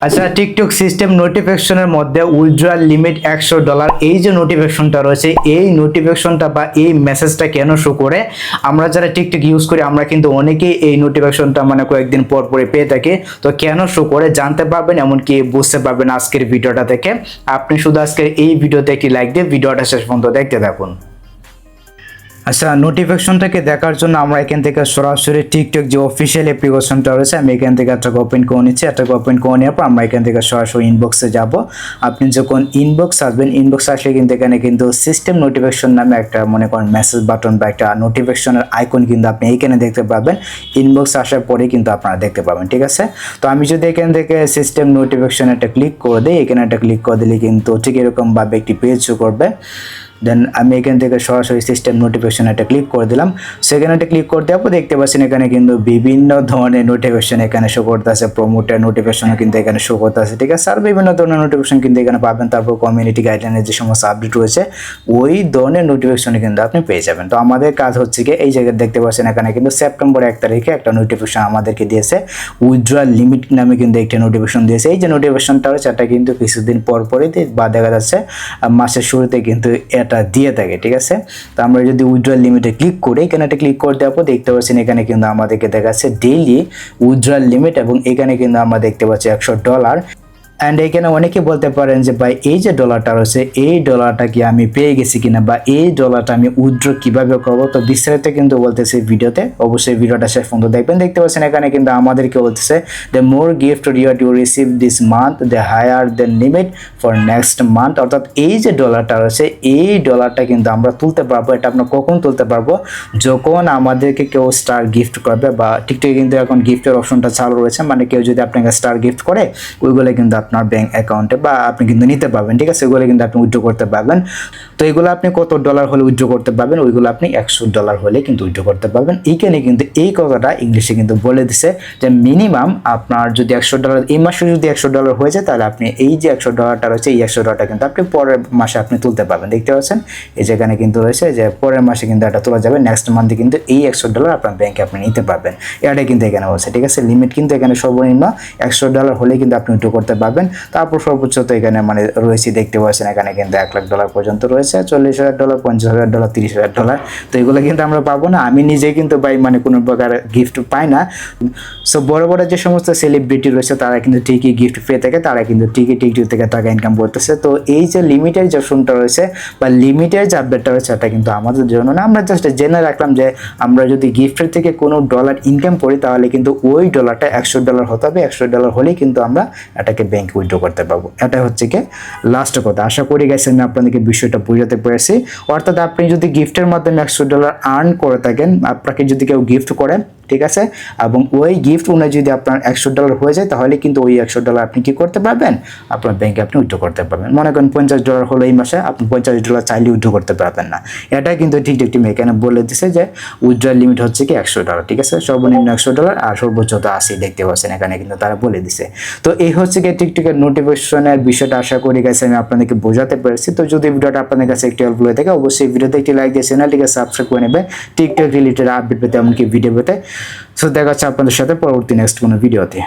আচ্ছা, TikTok system নোটিফিকেশনের মধ্যে উইথড্রয়াল লিমিট $100, এই যে নোটিফিকেশনটা রয়েছে, এই নোটিফিকেশনটা বা এই মেসেজটা কেন শো করে? আমরা যারা টিকটক ইউজ করি আমরা কিন্তু অনেকেই এই নোটিফিকেশনটা মানে কয়েকদিন পর পরে পেয়ে থাকি। তো কেন শো করে জানতে পারবেন, এমনকি বুঝতে পারবেন আজকের ভিডিওটা থেকে। আপনি শুধু আজকের এই ভিডিওতে একটি লাইক দিয়ে ভিডিওটা শেষ পর্যন্ত দেখতে থাকুন। আচ্ছা, নোটিফিকেশনটাকে দেখার জন্য আমরা এখান থেকে সরাসরি টিকটক যে অফিসিয়াল অ্যাপ্লিকেশনটা রয়েছে আমি এখান থেকে এটাকে ওপেন করে নিচ্ছি। এটাকে ওপেন করে নেওয়ার পর আমরা এখান থেকে সরাসরি ইনবক্সে যাব। আপনি যখন ইনবক্স আসবেন, ইনবক্স আসলে কিন্তু এখানে কিন্তু সিস্টেম নোটিফিকেশন নামে একটা মনে করেন মেসেজ বাটন বা একটা নোটিফিকেশনের আইকন কিন্তু আপনি এইখানে দেখতে পাবেন। ইনবক্স আসার পরে কিন্তু আপনারা দেখতে পাবেন, ঠিক আছে? তো আমি যদি এখান থেকে সিস্টেম নোটিফিকেশন একটা ক্লিক করে দিই, এখানে একটা ক্লিক করে দিলে কিন্তু ঠিক এরকমভাবে একটি পেজ শো করবে। দেন আমি এখান থেকে সরাসরি সিস্টেম নোটিফিকেশন একটা ক্লিক করে দিলাম। সেখানে একটা ক্লিক করতে আপনি দেখতে পাচ্ছেন এখানে কিন্তু বিভিন্ন ধরনের নোটিফিকেশন এখানে শো করতেছে। প্রমোটের নোটিফিকেশনও কিন্তু এখানে শো করতেছে, ঠিক আছে? আর বিভিন্ন ধরনের নোটিফিকেশন কিন্তু এখানে পাবেন। তারপর কমিউনিটি গাইডলাইনের যে সমস্ত আপডেট রয়েছে ওই ধরনের নোটিফিকেশন কিন্তু আপনি পেয়ে যাবেন। তো আমাদের কাজ হচ্ছে কি, এই জায়গায় দেখতে পাচ্ছেন এখানে কিন্তু সেপ্টেম্বর 1 তারিখে একটা নোটিফিকেশন আমাদেরকে দিয়েছে। উইথড্রয়াল লিমিট নামে কিন্তু একটা নোটিফিকেশন দিয়েছে। এই যে নোটিফিকেশনটা রয়েছে এটা কিন্তু কিছুদিন পর পরই বা দেখা যাচ্ছে মাসের শুরুতে কিন্তু এটা দিয়ে থাকে, ঠিক আছে? তো আমরা যদি উইথড্রয়াল লিমিটে ক্লিক করি, এখানে একটা ক্লিক করে দেওয়ার পর দেখতে পাচ্ছেন এখানে কিন্তু আমাদেরকে দেখাচ্ছে ডেইলি উইথড্রয়াল লিমিট এবং এখানে কিন্তু আমরা দেখতে পাচ্ছি $100। অ্যান্ড এখানে অনেকে বলতে পারেন যে ভাই এই যে ডলারটা রয়েছে এই ডলারটা কি আমি পেয়ে গেছি কিনা বা এই ডলারটা আমি উইথড্র কিভাবে করবো। তো বিস্তারিত কিন্তু বলতেছে ভিডিওতে, অবশ্যই ভিডিওটা শেষ পর্যন্ত দেখবেন। দেখতে পাচ্ছেন এখানে কিন্তু আমাদেরকে বলতেছে the more gift reward you receive this month the higher the limit for next month. অর্থাৎ এই যে ডলারটা রয়েছে এই ডলারটা কিন্তু আমরা তুলতে পারবো। এটা আমরা কখন তুলতে পারবো? যখন আমাদেরকে কেউ স্টার গিফট করবে, বা টিকটকে কিন্তু এখন গিফটের অপশনটা চালু রয়েছে। মানে কেউ যদি আপনাকে স্টার গিফট করে ওইগুলো কিন্তু আপনার ব্যাংক অ্যাকাউন্টে বা আপনি কিন্তু নিতে পারবেন, ঠিক আছে? ওইগুলো কিন্তু আপনি উইথড্র করতে পারবেন। তো এগুলো আপনি কত ডলার হলে উইথড্র করতে পারবেন? ওইগুলো আপনি $100 হলে কিন্তু উইথড্র করতে পারবেন। এইখানে কিন্তু এই কথাটা ইংলিশে কিন্তু বলে দিছে যে মিনিমাম আপনার যদি $100 এই মাসে যদি $100 হয়ে যায় তাহলে আপনি এই যে $100 রয়েছে এই $100 কিন্তু আপনি পরের মাসে আপনি তুলতে পারবেন। দেখতে পাচ্ছেন এই যেখানে কিন্তু রয়েছে যে পরের মাসে কিন্তু এটা তোলা যাবে। নেক্সট মান্থে কিন্তু এই $100 আপনার ব্যাংকে আপনি নিতে পারবেন। এটাই কিন্তু এখানে বলছে, ঠিক আছে? লিমিট কিন্তু এখানে সর্বনিম্ন $100 হলে কিন্তু আপনি উইথড্র করতে পারবেন। তারপর সর্বোচ্চ তো এখানে মানে রয়েছে দেখতে পাচ্ছেন এখানে কিন্তু $1,00,000 পর্যন্ত রয়েছে, $40,000, $50,000, $30,000। তো এগুলো কিন্তু আমরা পাবো না। আমি নিজে কিন্তু ভাই মানে কোনো প্রকার গিফট পাই না। সো বড় বড় যে সমস্ত সেলিব্রিটি রয়েছে তারা কিন্তু ঠিকই গিফট পেয়ে থাকে, তারা কিন্তু ঠিকই টিকটক থেকে টাকা ইনকাম করতেছে। তো এই যে লিমিটের যে অপশনটা রয়েছে বা লিমিটের যে আপডেটটা রয়েছে এটা কিন্তু আমাদের জন্য না। আমরা জাস্ট জেনে রাখলাম যে আমরা যদি গিফটের থেকে কোনো ডলার ইনকাম করি তাহলে কিন্তু ওই ডলারটা $100 হতে হবে। $100 হলেই কিন্তু আমরা এটাকে ব্যাংকে উইথড্র করতে পারবো। এটা হচ্ছে কি লাস্ট কথা। আশা করি গাইস আমি আপনাদেরকে বিষয়টা বুঝাতে পেরেছি। অর্থাৎ আপনি যদি গিফটের মাধ্যমে $100 আর্ন করে থাকেন, আপনাকে যদি কেউ গিফট করে, ঠিক আছে, এবং ওই গিফট অনুযায়ী যদি আপনার $100 হয়ে যায় তাহলে কিন্তু ওই $100 আপনি কি করতে পারবেন? আপনার ব্যাংকে আপনি উইথড্র করতে পারবেন। মনে করেন $50 হলো এই মাসে, আপনি $50 চাইলে উইথড্র করতে পারবেন না। এটা কিন্তু ঠিক এখানে বলে দিছে যে উইথড্রয়াল লিমিট হচ্ছে কি $100, ঠিক আছে? সর্বনিম্ন $100 আর সর্বোচ্চ তো 80 দেখতে পাচ্ছেন এখানে কিন্তু তারা বলে দিছে। তো এই হচ্ছে কি টিকটকের নোটিফিকেশনের বিষয়টা। আশা করি গাইস আমি আপনাদেরকে বোঝাতে পেরেছি। তো যদি ভিডিওটা আপনাদের কাছে একটু হেল্পফুল হয়ে থাকে অবশ্যই ভিডিওতে একটি লাইক দিয়ে চ্যানেলটিকে সাবস্ক্রাইব করে নেবেন টিকটক রিলেটেড আপডেট পেতে, এমনকি ভিডিও পেতে। সো দেখা হচ্ছে আপনাদের সাথে পরবর্তী নেক্সট কোনো ভিডিওতে।